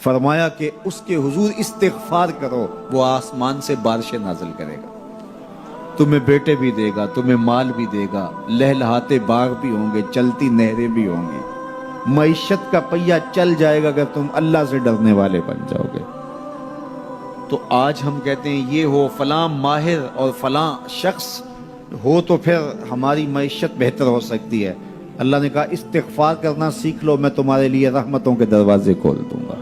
فرمایا کہ اس کے حضور استغفار کرو، وہ آسمان سے بارشیں نازل کرے گا، تمہیں بیٹے بھی دے گا، تمہیں مال بھی دے گا، لہلہاتے باغ بھی ہوں گے، چلتی نہریں بھی ہوں گی، معیشت کا پہیہ چل جائے گا اگر تم اللہ سے ڈرنے والے بن جاؤ گے۔ تو آج ہم کہتے ہیں یہ ہو فلاں ماہر اور فلاں شخص ہو تو پھر ہماری معیشت بہتر ہو سکتی ہے۔ اللہ نے کہا استغفار کرنا سیکھ لو، میں تمہارے لیے رحمتوں کے دروازے کھول دوں گا،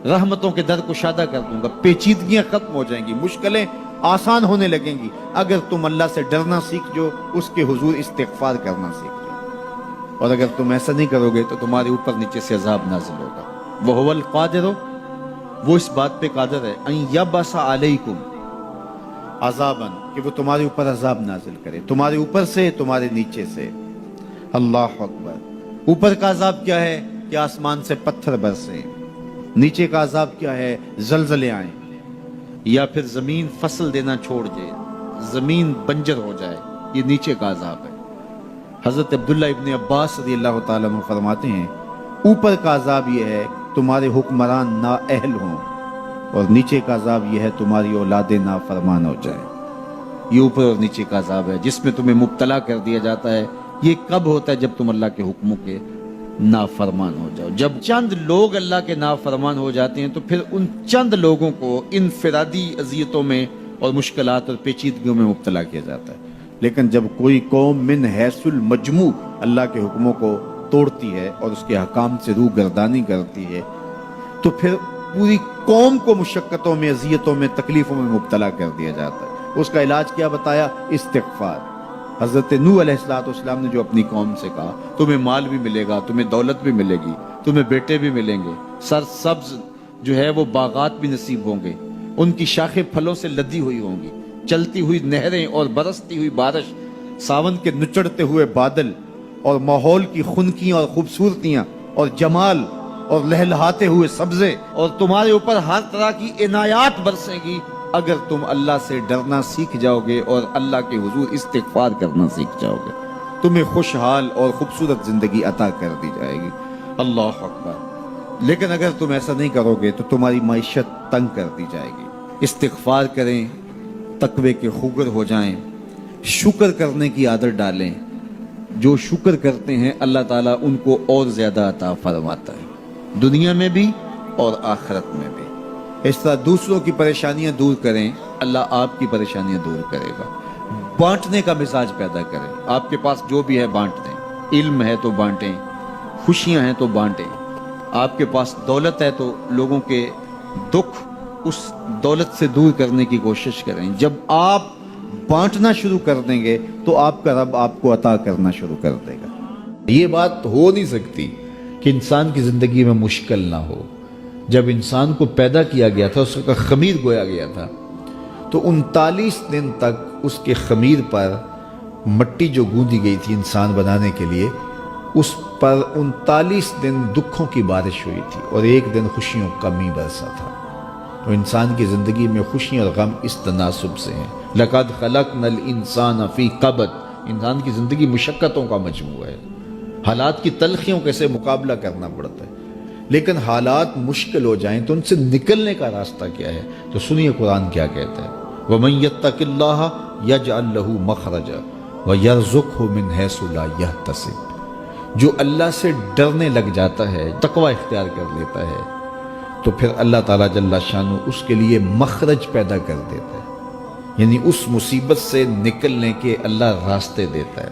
رحمتوں کے در کشادہ کر دوں گا، پیچیدگیاں ختم ہو جائیں گی، مشکلیں آسان ہونے لگیں گی اگر تم اللہ سے ڈرنا سیکھ جو، اس کے حضور استغفار کرنا سیکھ جو۔ اور اگر تم ایسا نہیں کرو گے تو تمہارے اوپر نیچے سے عذاب نازل ہوگا۔ وَهُوَ الْقَادِرُ، وہ اس بات پہ قادر ہے، ان یبعث علیکم عذابا، کہ وہ تمہارے اوپر عذاب نازل کرے، تمہارے اوپر سے، تمہارے نیچے سے۔ اللہ اکبر۔ اوپر کا عذاب کیا ہے کہ آسمان سے پتھر برسیں، نیچے کا عذاب کیا ہے زلزلے آئیں، یا پھر زمین فصل دینا چھوڑ دے، زمین بنجر ہو جائے، یہ نیچے کا عذاب ہے۔ حضرت عبداللہ ابن عباس رضی اللہ تعالیٰ عنہ فرماتے ہیں اوپر کا عذاب یہ ہے تمہارے حکمران نااہل ہوں، اور نیچے کا عذاب یہ ہے تمہاری اولاد نافرمان ہو جائے۔ یہ اوپر اور نیچے کا عذاب ہے جس میں تمہیں مبتلا کر دیا جاتا ہے۔ یہ کب ہوتا ہے؟ جب تم اللہ کے حکموں کے نافرمان ہو جاؤ۔ جب چند لوگ اللہ کے نافرمان ہو جاتے ہیں تو پھر ان چند لوگوں کو انفرادی اذیتوں میں اور مشکلات اور پیچیدگیوں میں مبتلا کیا جاتا ہے۔ لیکن جب کوئی قوم من حیث المجموع اللہ کے حکموں کو توڑتی ہے اور اس کے حکام سے روح گردانی کرتی ہے تو پھر پوری قوم کو مشقتوں میں، اذیتوں میں، تکلیفوں میں مبتلا کر دیا جاتا ہے۔ اس کا علاج کیا بتایا؟ استغفار۔ حضرت نوح علیہ السلام نے جو اپنی قوم سے کہا تمہیں مال بھی ملے گا، تمہیں دولت بھی ملے گی، تمہیں بیٹے بھی ملیں گے، سرسبز جو ہے وہ باغات بھی نصیب ہوں گے، ان کی شاخیں پھلوں سے لدی ہوئی ہوں گی، چلتی ہوئی نہریں اور برستی ہوئی بارش، ساون کے نچڑتے ہوئے بادل، اور ماحول کی خنکیاں اور خوبصورتیاں اور جمال اور لہلہاتے ہوئے سبزے، اور تمہارے اوپر ہر طرح کی عنایات برسیں گی اگر تم اللہ سے ڈرنا سیکھ جاؤ گے اور اللہ کے حضور استغفار کرنا سیکھ جاؤ گے، تمہیں خوشحال اور خوبصورت زندگی عطا کر دی جائے گی۔ اللہ اکبر۔ لیکن اگر تم ایسا نہیں کرو گے تو تمہاری معیشت تنگ کر دی جائے گی۔ استغفار کریں، تقوی کے خوگر ہو جائیں، شکر کرنے کی عادت ڈالیں۔ جو شکر کرتے ہیں اللہ تعالیٰ ان کو اور زیادہ عطا فرماتا ہے، دنیا میں بھی اور آخرت میں بھی۔ اس طرح دوسروں کی پریشانیاں دور کریں، اللہ آپ کی پریشانیاں دور کرے گا۔ بانٹنے کا مزاج پیدا کریں، آپ کے پاس جو بھی ہے بانٹ دیں، علم ہے تو بانٹیں، خوشیاں ہیں تو بانٹیں، آپ کے پاس دولت ہے تو لوگوں کے دکھ اس دولت سے دور کرنے کی کوشش کریں۔ جب آپ بانٹنا شروع کر دیں گے تو آپ کا رب آپ کو عطا کرنا شروع کر دے گا۔ یہ بات ہو نہیں سکتی کہ انسان کی زندگی میں مشکل نہ ہو۔ جب انسان کو پیدا کیا گیا تھا، اس کا خمیر گویا گیا تھا، تو 39 دن تک اس کے خمیر پر مٹی جو گوندی گئی تھی انسان بنانے کے لیے، اس پر 39 دن دکھوں کی بارش ہوئی تھی اور ایک دن خوشیوں کا می برسا تھا۔ تو انسان کی زندگی میں خوشیاں اور غم اس تناسب سے ہیں۔ لَقَدْ خَلَقْنَا الْإِنسَانَ فِي قَبْضٍ، انسان کی زندگی مشقتوں کا مجموعہ ہے، حالات کی تلخیوں کے سے مقابلہ کرنا پڑتا ہے۔ لیکن حالات مشکل ہو جائیں تو ان سے نکلنے کا راستہ کیا ہے؟ تو سنیے قرآن کیا کہتا ہے، وَمَن يَتَّقِ اللَّهَ يَجْعَل لَّهُ مَخْرَجًا وَيَرْزُقْهُ مِنْ حَيْثُ لَا يَحْتَسِبُ، جو اللہ سے ڈرنے لگ جاتا ہے، تقوی اختیار کر لیتا ہے، تو پھر اللہ تعالیٰ جل شانہ اس کے لیے مخرج پیدا کر دیتا ہے، یعنی اس مصیبت سے نکلنے کے اللہ راستے دیتا ہے۔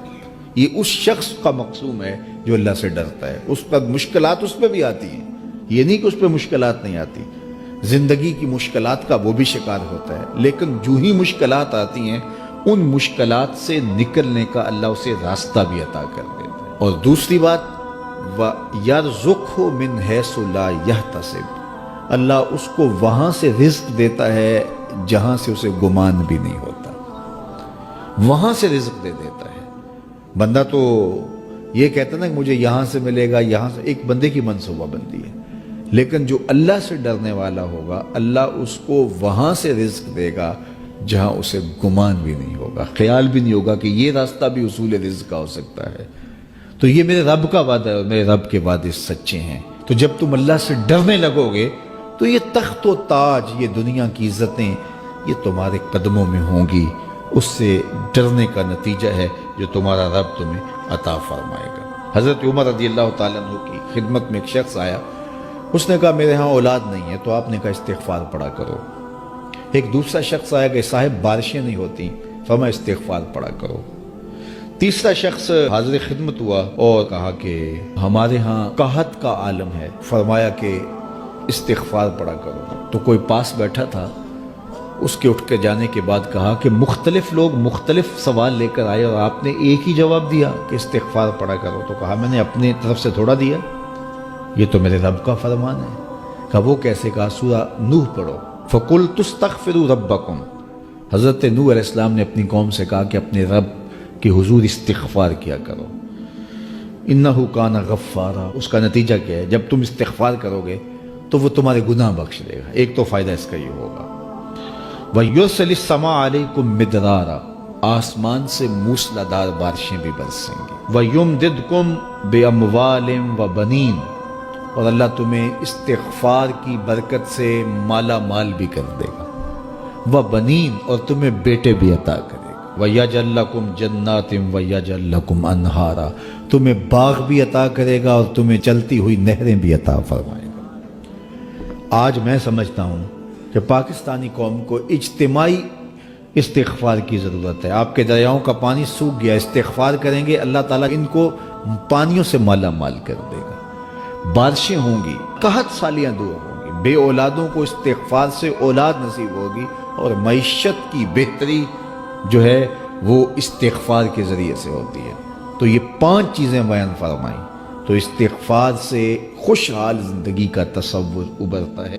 یہ اس شخص کا مقصوم ہے جو اللہ سے ڈرتا ہے۔ اس پر مشکلات اس پہ بھی آتی ہیں، یہ نہیں کہ اس پہ مشکلات نہیں آتی، زندگی کی مشکلات کا وہ بھی شکار ہوتا ہے، لیکن جو ہی مشکلات آتی ہیں ان مشکلات سے نکلنے کا اللہ اسے راستہ بھی عطا کر دیتا ہے۔ اور دوسری بات، وَيَرْزُقْهُ مِنْ حَيْثُ لَا يَحْتَسِبُ، اللہ اس کو وہاں سے رزق دیتا ہے جہاں سے اسے گمان بھی نہیں ہوتا، وہاں سے رزق دے دیتا ہے۔ بندہ تو یہ کہتا نا کہ مجھے یہاں سے ملے گا، یہاں سے، ایک بندے کی منصوبہ بندی ہے، لیکن جو اللہ سے ڈرنے والا ہوگا اللہ اس کو وہاں سے رزق دے گا جہاں اسے گمان بھی نہیں ہوگا، خیال بھی نہیں ہوگا کہ یہ راستہ بھی حصول رزق کا ہو سکتا ہے۔ تو یہ میرے رب کا وعدہ ہے اور میرے رب کے وعدے سچے ہیں۔ تو جب تم اللہ سے ڈرنے لگو گے تو یہ تخت و تاج، یہ دنیا کی عزتیں، یہ تمہارے قدموں میں ہوں گی۔ اس سے ڈرنے کا نتیجہ ہے جو تمہارا رب تمہیں عطا فرمائے گا۔ حضرت عمر رضی اللہ تعالیٰ عنہ کی خدمت میں ایک شخص آیا، اس نے کہا میرے ہاں اولاد نہیں ہے، تو آپ نے کہا استغفار پڑھا کرو۔ ایک دوسرا شخص آیا کہ صاحب بارشیں نہیں ہوتی، فرمایا استغفار پڑھا کرو۔ تیسرا شخص حاضر خدمت ہوا اور کہا کہ ہمارے ہاں قحط کا عالم ہے، فرمایا کہ استغفار پڑھا کرو۔ تو کوئی پاس بیٹھا تھا، اس کے اٹھ کے جانے کے بعد کہا کہ مختلف لوگ مختلف سوال لے کر آئے اور آپ نے ایک ہی جواب دیا کہ استغفار پڑھا کرو۔ تو کہا میں نے اپنی طرف سے تھوڑا دیا، یہ تو میرے رب کا فرمان ہے۔ کہا وہ کیسے؟ کہا سورہ نوح پڑھو، فَقُلْتُ اسْتَغْفِرُوا رَبَّكُمْ۔ حضرت نوح علیہ السلام نے اپنی قوم سے کہا کہ اپنے رب کے حضور استغفار کیا کرو، اِنَّهُ كَانَ غَفَّارًا۔ اس کا نتیجہ کیا ہے؟ جب تم استغفار کرو گے تو وہ تمہارے گناہ بخش دے گا۔ ایک تو فائدہ اس کا یہ ہوگا، وَيُرْسِلِ السَّمَاءَ عَلَيْكُمْ مِدْرَارًا، آسمان سے موسلادھار بارشیں بھی برسیں گی، وَيُمْدِدْكُمْ بِأَمْوَالٍ وَبَنِينَ، اور اللہ تمہیں استغفار کی برکت سے مالا مال بھی کر دے گا، وَبَنِينَ، اور تمہیں بیٹے بھی عطا کرے گا، وَيَجْعَلْ لَكُمْ جَنَّاتٍ وَيَجْعَلْ لَكُمْ أَنْهَارًا، تمہیں باغ بھی عطا کرے گا اور تمہیں چلتی ہوئی نہریں بھی عطا فرمائے گا۔ آج میں سمجھتا ہوں کہ پاکستانی قوم کو اجتماعی استغفار کی ضرورت ہے۔ آپ کے دریاؤں کا پانی سوکھ گیا، استغفار کریں گے اللہ تعالیٰ ان کو پانیوں سے مالا مال کر دے گا، بارشیں ہوں گی، قحط سالیاں دور ہوں گی، بے اولادوں کو استغفار سے اولاد نصیب ہوگی، اور معیشت کی بہتری جو ہے وہ استغفار کے ذریعے سے ہوتی ہے۔ تو یہ 5 چیزیں بیان فرمائیں، تو استغفار سے خوشحال زندگی کا تصور ابھرتا ہے۔